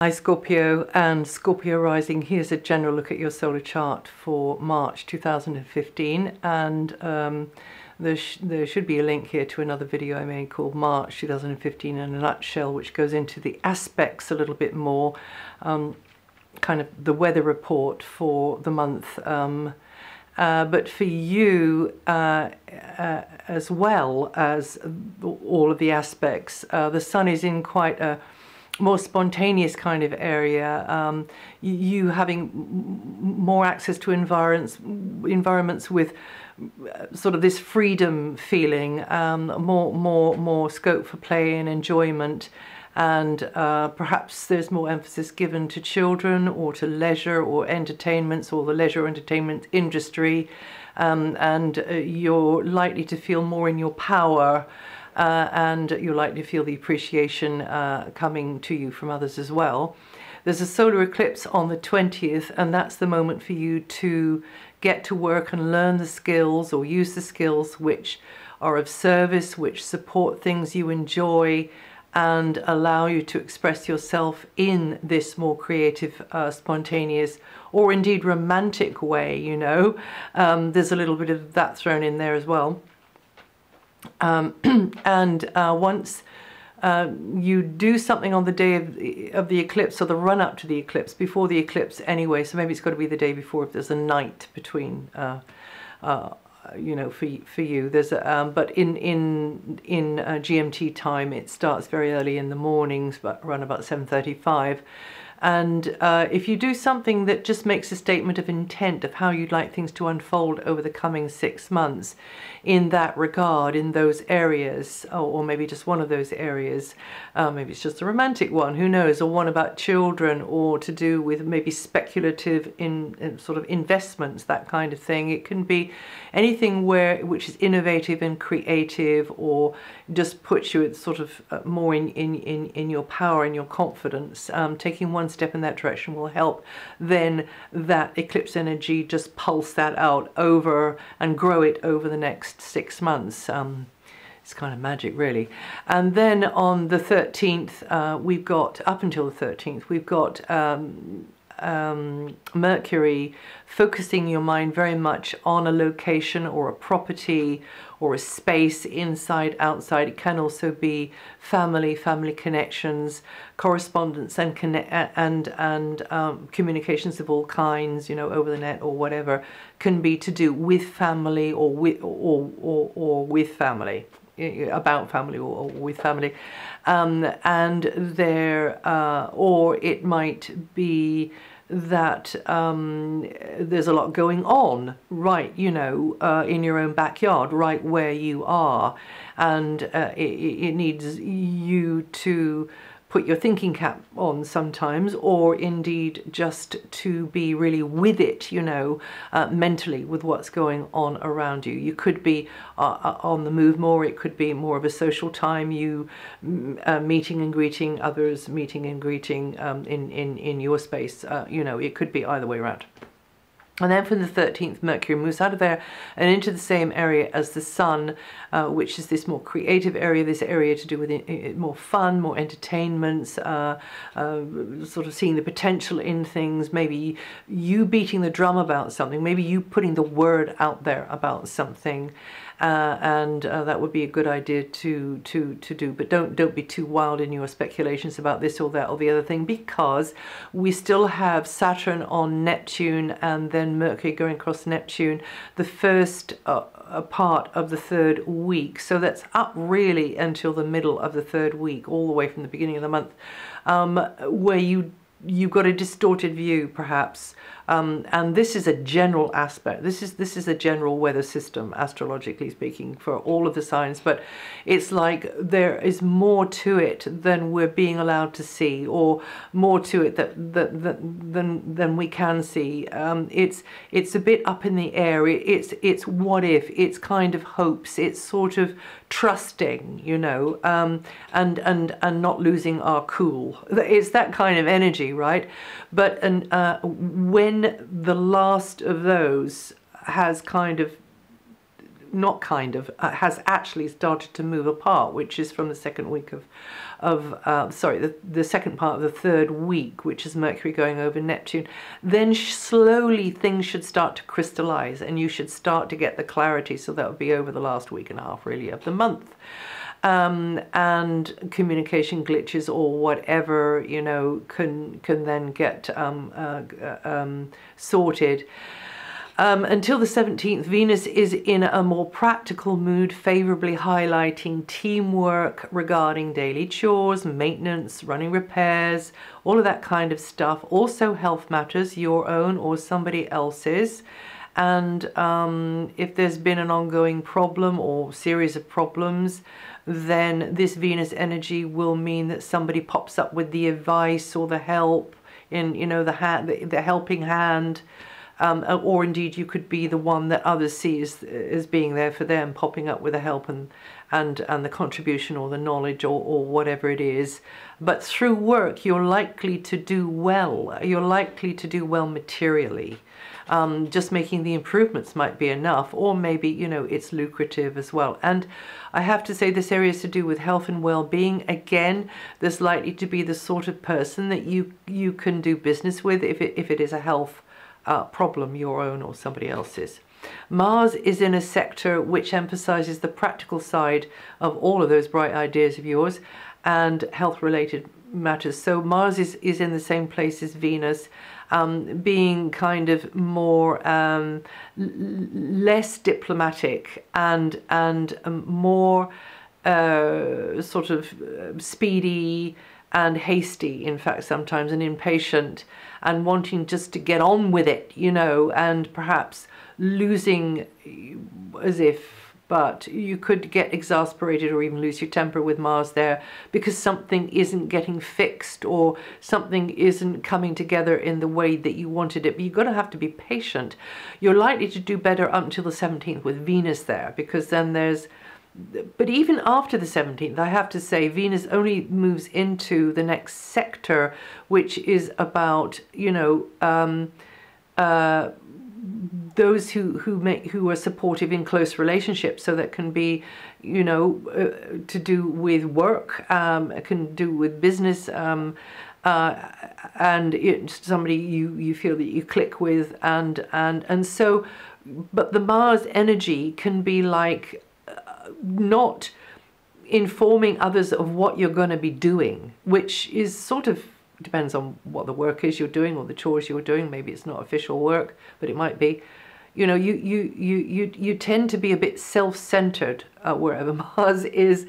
Hi Scorpio and Scorpio rising. Here's a general look at your solar chart for March 2015, and there should be a link here to another video I made called March 2015 in a nutshell, which goes into the aspects a little bit more, kind of the weather report for the month. But for you, as well as all of the aspects, the sun is in quite a more spontaneous kind of area, you having more access to environments with sort of this freedom feeling, more scope for play and enjoyment, and perhaps there's more emphasis given to children or to leisure or entertainments or the leisure entertainment industry, and you're likely to feel more in your power. And you're likely to feel the appreciation coming to you from others as well. There's a solar eclipse on the 20th, and that's the moment for you to get to work and learn the skills or use the skills which are of service, which support things you enjoy and allow you to express yourself in this more creative, spontaneous, or indeed romantic way, you know. There's a little bit of that thrown in there as well. Once you do something on the day of the eclipse, or the run up to the eclipse, before the eclipse anyway, so maybe it's got to be the day before if there's a night between, you know, for you. There's a, but in GMT time it starts very early in the mornings, but around about 7:35. And if you do something that just makes a statement of intent of how you'd like things to unfold over the coming 6 months in that regard, in those areas, or maybe just one of those areas, maybe it's just a romantic one, who knows, or one about children, or to do with maybe speculative in sort of investments, that kind of thing. It can be anything which is innovative and creative, or just puts you at sort of more in your power and your confidence. Taking one step in that direction will help then that eclipse energy just pulse that out over and grow it over the next 6 months. It's kind of magic, really. And then on the 13th, we've got, up until the 13th, we've got Mercury focusing your mind very much on a location or a property or a space, inside, outside. It can also be family connections, correspondence, and communications of all kinds, you know, over the net or whatever, can be to do with family or with family, about family or with family, and there, or it might be that there's a lot going on, right, you know, in your own backyard, right where you are, and it needs you to put your thinking cap on sometimes, or indeed just to be really with it, you know, mentally with what's going on around you. You could be on the move more, it could be more of a social time, you meeting and greeting others, meeting and greeting in your space, you know, it could be either way around. And then from the 13th, Mercury moves out of there and into the same area as the Sun, which is this more creative area, this area to do with more fun, more entertainments, sort of seeing the potential in things, maybe you beating the drum about something, maybe you putting the word out there about something, and that would be a good idea to do. But don't be too wild in your speculations about this or that or the other thing, because we still have Saturn on Neptune and then Mercury going across Neptune the first part of the 3rd week. So that's up really until the middle of the 3rd week, all the way from the beginning of the month, where you've got a distorted view, perhaps, and this is a general aspect. This is a general weather system, astrologically speaking, for all of the signs. But it's like there is more to it than we're being allowed to see, or more to it than we can see. It's a bit up in the air. It's what if. It's kind of hopes. It's sort of trusting, you know, and not losing our cool. It's that kind of energy, right? But when the last of those has kind of has actually started to move apart, which is from the second week the second part of the third week, which is Mercury going over Neptune. Then slowly things should start to crystallize, and you should start to get the clarity. So that would be over the last week and a half, really, of the month. And communication glitches or whatever, you know, can then get sorted. Until the 17th, Venus is in a more practical mood, favorably highlighting teamwork regarding daily chores, maintenance, running repairs, all of that kind of stuff. Also health matters, your own or somebody else's. And if there's been an ongoing problem or series of problems, then this Venus energy will mean that somebody pops up with the advice or the help in, you know, the helping hand. Or indeed you could be the one that others see as being there for them, popping up with the help and the contribution or the knowledge or whatever it is. But through work you're likely to do well. You're likely to do well materially. Just making the improvements might be enough, or maybe, you know, it's lucrative as well. And I have to say this area is to do with health and well-being. Again, there's likely to be the sort of person that you can do business with if it is a health problem, your own or somebody else's. Mars is in a sector which emphasizes the practical side of all of those bright ideas of yours and health-related matters. So Mars is in the same place as Venus, being kind of more less diplomatic and more sort of speedy and hasty, in fact, sometimes, and impatient, and wanting just to get on with it, you know, and perhaps losing but you could get exasperated or even lose your temper with Mars there because something isn't getting fixed or something isn't coming together in the way that you wanted it. But you've got to have to be patient. You're likely to do better up until the 17th with Venus there, because then but even after the 17th, I have to say, Venus only moves into the next sector, which is about, you know, those who are supportive in close relationships. So that can be, you know, to do with work, can do with business, and somebody you feel that you click with, and so, but the Mars energy can be like not informing others of what you're going to be doing, which is sort of depends on what the work is you're doing or the chores you're doing. Maybe it's not official work, but it might be. You know, you tend to be a bit self-centered wherever Mars is.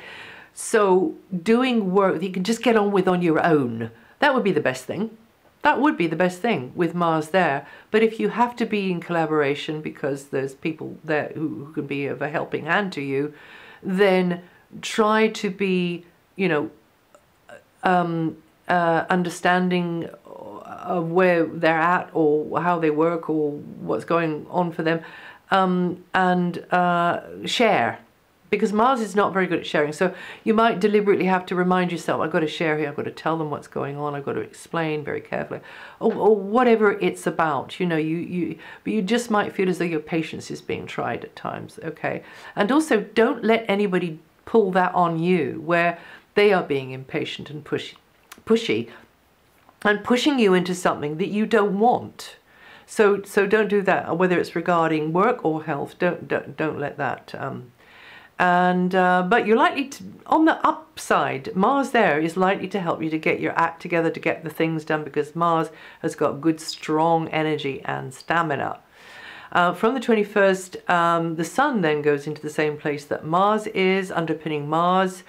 So doing work that you can just get on with on your own, that would be the best thing. That would be the best thing with Mars there. But if you have to be in collaboration because there's people there who can be of a helping hand to you, then try to be, you know, understanding of where they're at or how they work or what's going on for them, and share. Because Mars is not very good at sharing. So you might deliberately have to remind yourself, I've got to share here, I've got to tell them what's going on, I've got to explain very carefully, or whatever it's about, you know, but you just might feel as though your patience is being tried at times, okay? And also don't let anybody pull that on you where they are being impatient and pushy and pushing you into something that you don't want. So don't do that, whether it's regarding work or health. Don't let that but you're likely to, on the upside, Mars there is likely to help you to get your act together, to get the things done, because Mars has got good, strong energy and stamina. From the 21st, the Sun then goes into the same place that Mars is, underpinning Mars.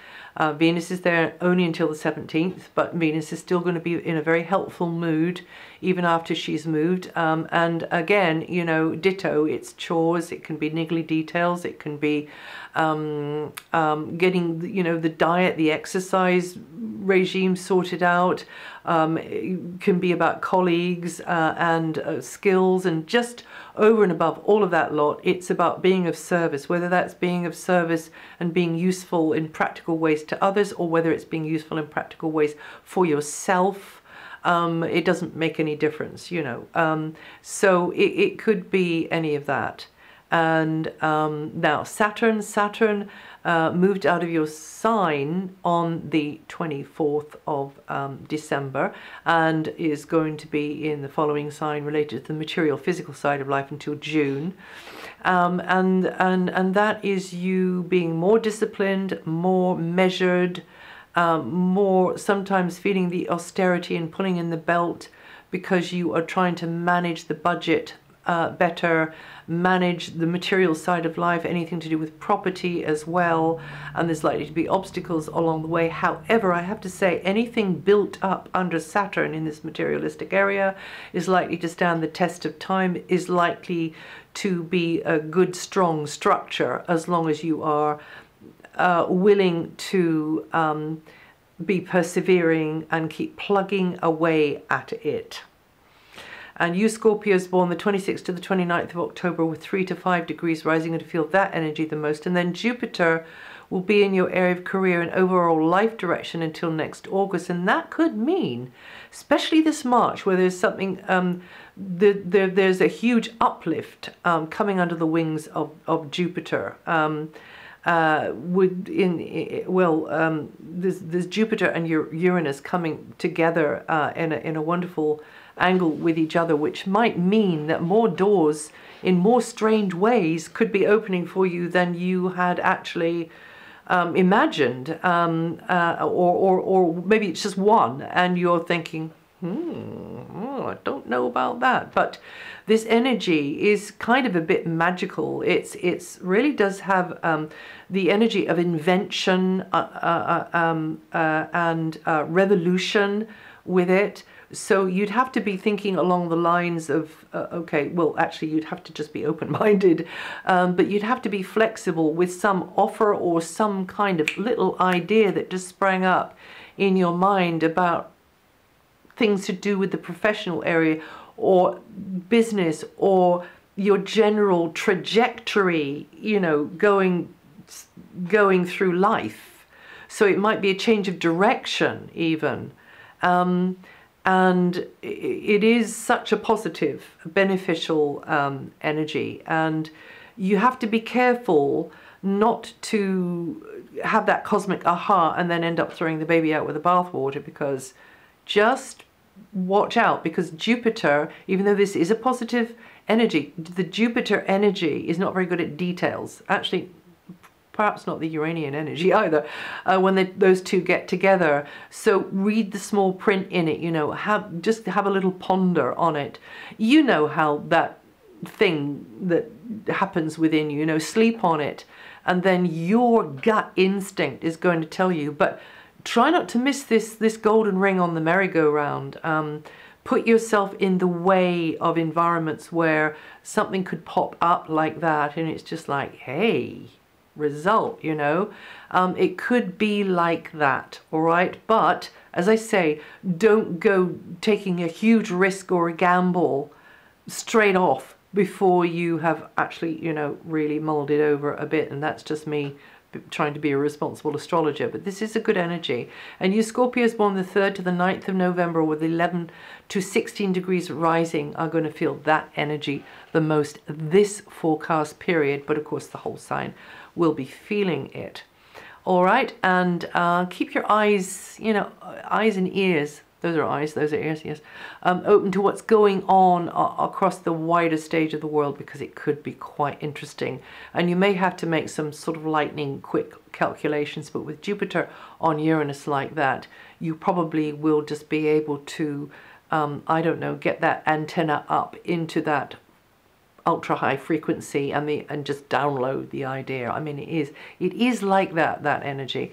Venus is there only until the 17th, but Venus is still going to be in a very helpful mood even after she's moved. And again, you know, ditto, it's chores, it can be niggly details, it can be getting, you know, the diet, the exercise regime sorted out. It can be about colleagues and skills, and just over and above all of that lot, it's about being of service, whether that's being of service and being useful in practical ways to others, or whether it's being useful in practical ways for yourself. It doesn't make any difference, you know. So it could be any of that. And now Saturn moved out of your sign on the 24th of December, and is going to be in the following sign related to the material, physical side of life until June. And that is you being more disciplined, more measured, more sometimes feeling the austerity and pulling in the belt because you are trying to manage the budget better, manage the material side of life, anything to do with property as well, and there's likely to be obstacles along the way. However, I have to say, anything built up under Saturn in this materialistic area is likely to stand the test of time, is likely to be a good, strong structure, as long as you are willing to be persevering and keep plugging away at it. And you Scorpios born the 26th to the 29th of October with 3 to 5 degrees rising, and to feel that energy the most. And then Jupiter will be in your area of career and overall life direction until next August. And that could mean, especially this March, where there's something, there's a huge uplift coming under the wings of Jupiter. There's Jupiter and Uranus coming together in a wonderful angle with each other, which might mean that more doors in more strange ways could be opening for you than you had actually imagined, or maybe it's just one and you're thinking, I don't know about that. But this energy is kind of a bit magical. It's really does have the energy of invention and revolution with it. So you'd have to be thinking along the lines of, okay, well, actually, you'd have to just be open-minded, but you'd have to be flexible with some offer or some kind of little idea that just sprang up in your mind about things to do with the professional area or business or your general trajectory, you know, going through life. So it might be a change of direction even. And it is such a positive, beneficial energy. And you have to be careful not to have that cosmic aha and then end up throwing the baby out with the bathwater, because just watch out, because Jupiter, even though this is a positive energy, the Jupiter energy is not very good at details. Actually, perhaps not the Uranian energy either, when those two get together. So read the small print in it, you know, just have a little ponder on it. You know how that thing that happens within you, you know, sleep on it, and then your gut instinct is going to tell you. But try not to miss this golden ring on the merry-go-round. Put yourself in the way of environments where something could pop up like that, and it's just like, hey, result, you know. It could be like that, all right? But as I say, don't go taking a huge risk or a gamble straight off before you have actually, you know, really mulled it over a bit. And that's just me trying to be a responsible astrologer. But this is a good energy. And you Scorpios born the 3rd to the 9th of November with 11 to 16 degrees rising are going to feel that energy the most this forecast period. But of course, the whole sign will be feeling it. All right, and keep your eyes, you know, eyes and ears, those are eyes, those are ears, yes, open to what's going on across the wider stage of the world, because it could be quite interesting. And you may have to make some sort of lightning quick calculations, but with Jupiter on Uranus like that, you probably will just be able to, I don't know, get that antenna up into that ultra high frequency and just download the idea. I mean, it is like that energy.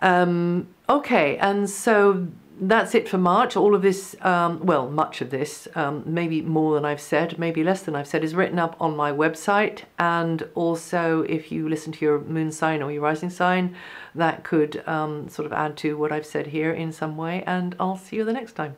Okay, and so that's it for March. All of this, well, much of this, maybe more than I've said, maybe less than I've said, is written up on my website. And also, if you listen to your moon sign or your rising sign, that could sort of add to what I've said here in some way. And I'll see you the next time.